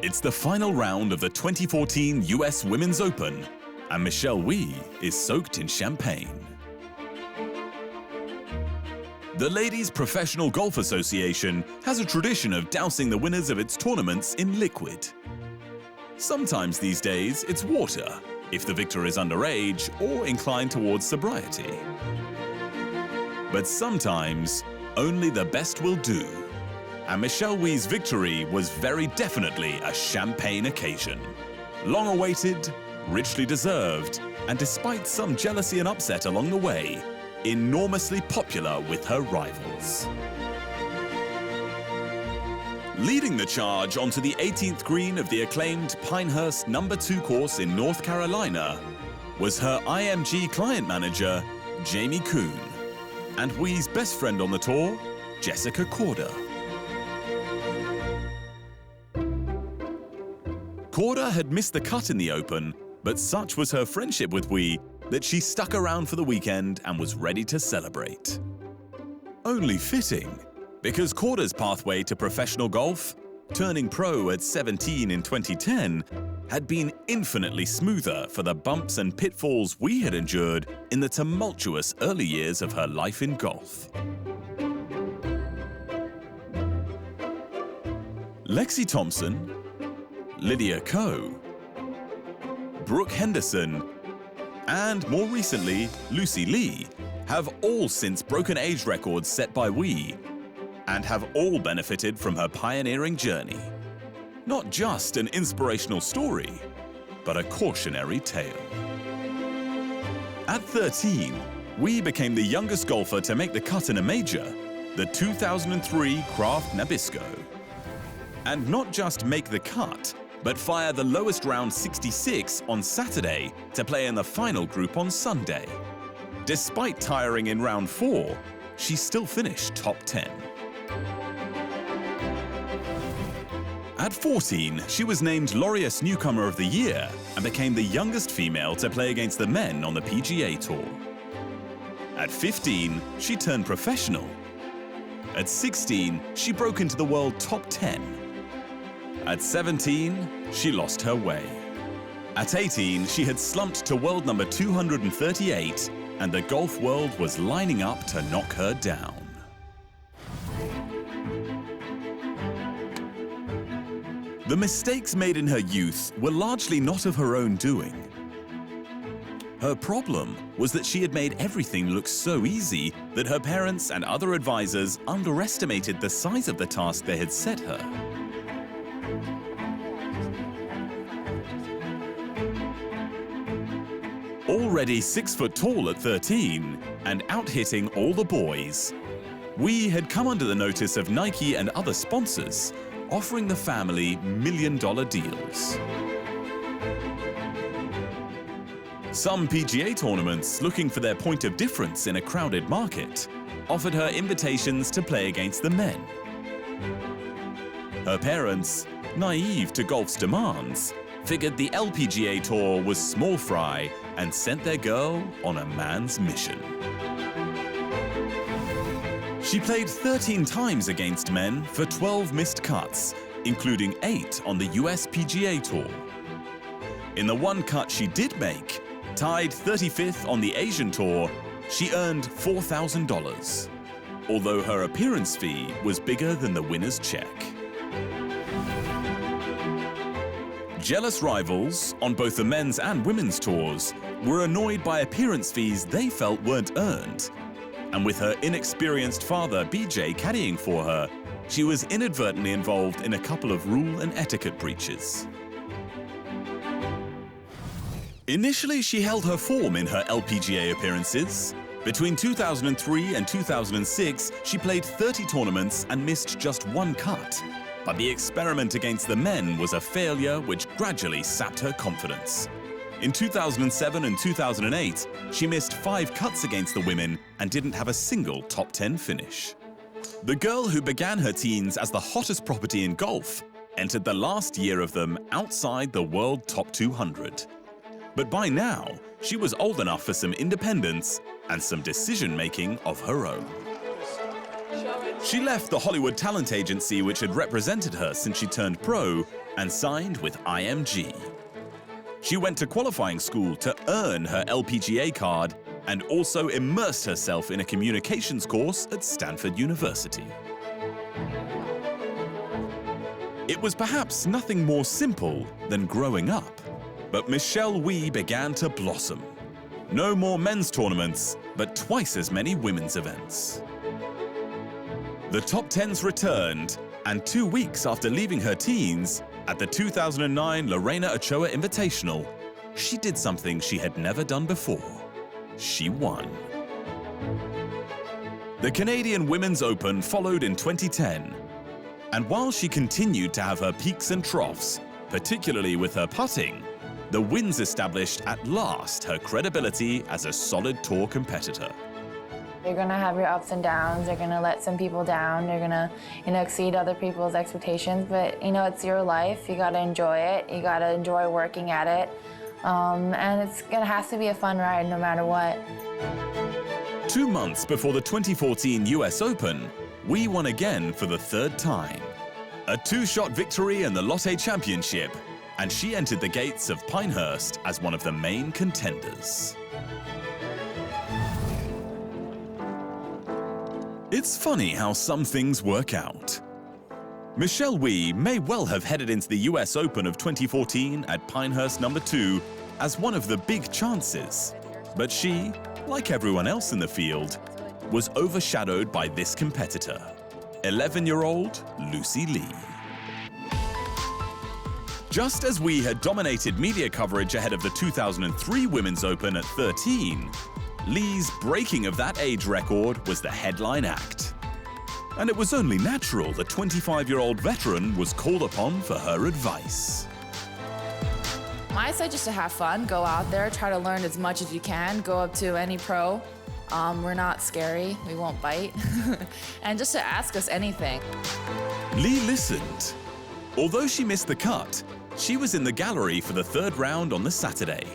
It's the final round of the 2014 US Women's Open, and Michelle Wie is soaked in champagne. The Ladies Professional Golf Association has a tradition of dousing the winners of its tournaments in liquid. Sometimes these days it's water, if the victor is underage or inclined towards sobriety. But sometimes only the best will do. And Michelle Wie's victory was very definitely a champagne occasion. Long awaited, richly deserved, and despite some jealousy and upset along the way, enormously popular with her rivals. Leading the charge onto the 18th green of the acclaimed Pinehurst No. 2 course in North Carolina was her IMG client manager, Jamie Kuhn, and Wie's best friend on the tour, Jessica Korda. Korda had missed the cut in the Open, but such was her friendship with Wie that she stuck around for the weekend and was ready to celebrate. Only fitting, because Korda's pathway to professional golf, turning pro at 17 in 2010, had been infinitely smoother for the bumps and pitfalls Wie had endured in the tumultuous early years of her life in golf. Lexi Thompson, Lydia Ko, Brooke Henderson, and more recently, Lucy Lee, have all since broken age records set by Wie, and have all benefited from her pioneering journey. Not just an inspirational story, but a cautionary tale. At 13, Wie became the youngest golfer to make the cut in a major, the 2003 Kraft Nabisco. And not just make the cut, but fire the lowest round 66 on Saturday to play in the final group on Sunday. Despite tiring in round 4, she still finished top 10. At 14, she was named Laureus Newcomer of the Year and became the youngest female to play against the men on the PGA Tour. At 15, she turned professional. At 16, she broke into the world top 10. At 17, she lost her way. At 18, she had slumped to world number 238, and the golf world was lining up to knock her down. The mistakes made in her youth were largely not of her own doing. Her problem was that she had made everything look so easy that her parents and other advisors underestimated the size of the task they had set her. Already 6 foot tall at 13 and out-hitting all the boys, Wie had come under the notice of Nike and other sponsors, offering the family million-dollar deals. Some PGA tournaments, looking for their point of difference in a crowded market, offered her invitations to play against the men. Her parents, naive to golf's demands, figured the LPGA Tour was small fry and sent their girl on a man's mission. She played 13 times against men for 12 missed cuts, including 8 on the US PGA Tour. In the one cut she did make, tied 35th on the Asian Tour, she earned $4,000, although her appearance fee was bigger than the winner's check. Jealous rivals on both the men's and women's tours were annoyed by appearance fees they felt weren't earned. And with her inexperienced father, BJ, caddying for her, she was inadvertently involved in a couple of rule and etiquette breaches. Initially, she held her form in her LPGA appearances. Between 2003 and 2006, she played 30 tournaments and missed just 1 cut. But the experiment against the men was a failure which gradually sapped her confidence. In 2007 and 2008, she missed 5 cuts against the women and didn't have a single top 10 finish. The girl who began her teens as the hottest property in golf entered the last year of them outside the world top 200. But by now, she was old enough for some independence and some decision-making of her own. She left the Hollywood talent agency which had represented her since she turned pro and signed with IMG. She went to qualifying school to earn her LPGA card and also immersed herself in a communications course at Stanford University. It was perhaps nothing more simple than growing up, but Michelle Wie began to blossom. No more men's tournaments, but twice as many women's events. The top tens returned, and 2 weeks after leaving her teens, at the 2009 Lorena Ochoa Invitational, she did something she had never done before. She won. The Canadian Women's Open followed in 2010, and while she continued to have her peaks and troughs, particularly with her putting, the wins established at last her credibility as a solid tour competitor. You're gonna have your ups and downs, you're gonna let some people down, you're gonna, exceed other people's expectations, but, it's your life, you gotta enjoy it, you gotta enjoy working at it, and it's gonna have to be a fun ride no matter what. 2 months before the 2014 US Open, Wie won again for the third time. A 2-shot victory in the Lotte Championship, and she entered the gates of Pinehurst as one of the main contenders. It's funny how some things work out. Michelle Wie may well have headed into the US Open of 2014 at Pinehurst No. 2 as one of the big chances, but she, like everyone else in the field, was overshadowed by this competitor, 11-year-old Lucy Lee. Just as Wie had dominated media coverage ahead of the 2003 Women's Open at 13, Lee's breaking of that age record was the headline act. And it was only natural the 25-year-old veteran was called upon for her advice. I say just to have fun, go out there, try to learn as much as you can, go up to any pro. We're not scary, we won't bite. And just to ask us anything. Lee listened. Although she missed the cut, she was in the gallery for the third round on the Saturday,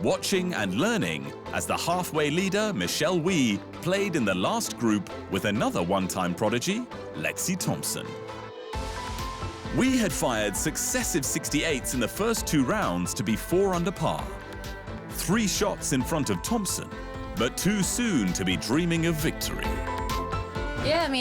watching and learning as the halfway leader, Michelle Wie, played in the last group with another one-time prodigy, Lexi Thompson. Wie had fired successive 68s in the first 2 rounds to be 4 under par. 3 shots in front of Thompson, but too soon to be dreaming of victory. Yeah,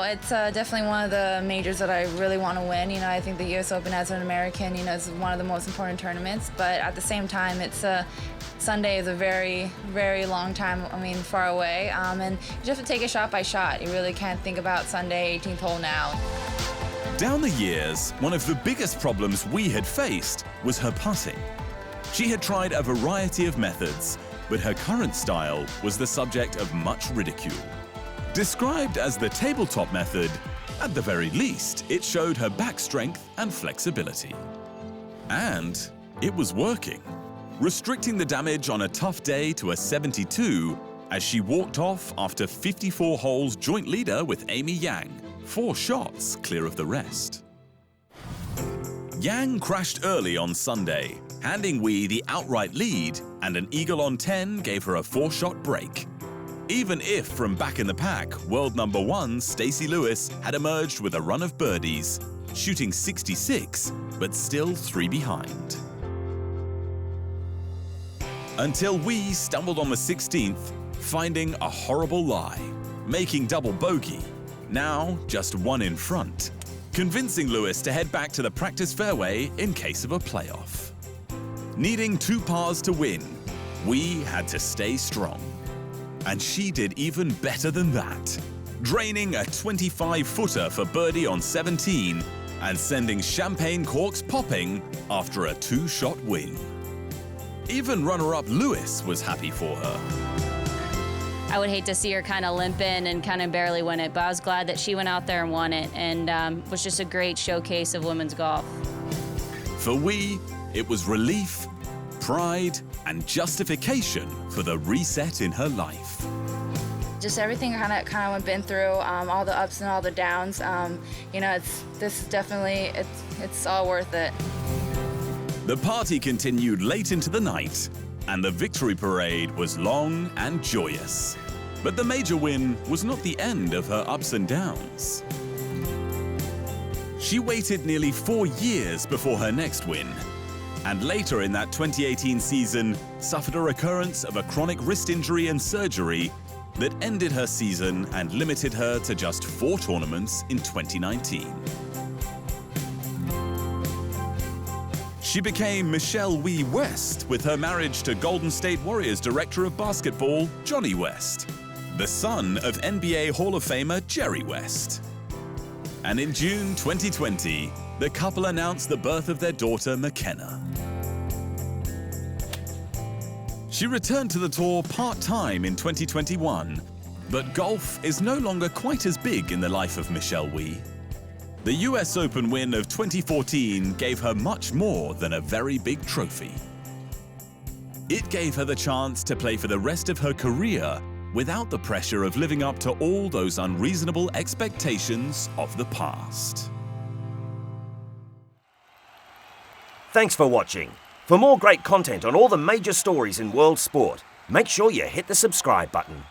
it's definitely one of the majors that I really want to win. I think the US Open as an American, is one of the most important tournaments, but at the same time, Sunday is a very, very long time, far away, and you just have to take it shot by shot. You really can't think about Sunday, 18th hole now. Down the years, one of the biggest problems Wie had faced was her putting. She had tried a variety of methods, but her current style was the subject of much ridicule. Described as the tabletop method, at the very least, it showed her back strength and flexibility. And it was working, restricting the damage on a tough day to a 72 as she walked off after 54 holes joint leader with Amy Yang, 4 shots clear of the rest. Yang crashed early on Sunday, handing Wie the outright lead, and an eagle on 10 gave her a 4-shot break. Even if from back in the pack, world number 1 Stacey Lewis had emerged with a run of birdies, shooting 66, but still 3 behind. Until Wie stumbled on the 16th, finding a horrible lie, making double bogey, now just 1 in front, convincing Lewis to head back to the practice fairway in case of a playoff. Needing 2 pars to win, Wie had to stay strong. And she did even better than that, draining a 25-footer for birdie on 17 and sending champagne corks popping after a 2-shot win. Even runner-up Lewis was happy for her. I would hate to see her kind of limp in and kind of barely win it, but I was glad that she went out there and won it, and was just a great showcase of women's golf. For Wie, it was relief, pride, and justification for the reset in her life. Just everything kind of been through, all the ups and all the downs. It's all worth it. The party continued late into the night, and the victory parade was long and joyous. But the major win was not the end of her ups and downs. She waited nearly 4 years before her next win, and later in that 2018 season suffered a recurrence of a chronic wrist injury and surgery that ended her season and limited her to just 4 tournaments in 2019. She became Michelle Wee West with her marriage to Golden State Warriors director of basketball, Johnny West, the son of NBA Hall of Famer Jerry West. And in June 2020, the couple announced the birth of their daughter, McKenna. She returned to the tour part-time in 2021, but golf is no longer quite as big in the life of Michelle Wee. The US Open win of 2014 gave her much more than a very big trophy. It gave her the chance to play for the rest of her career without the pressure of living up to all those unreasonable expectations of the past. Thanks for watching. For more great content on all the major stories in world sport, make sure you hit the subscribe button.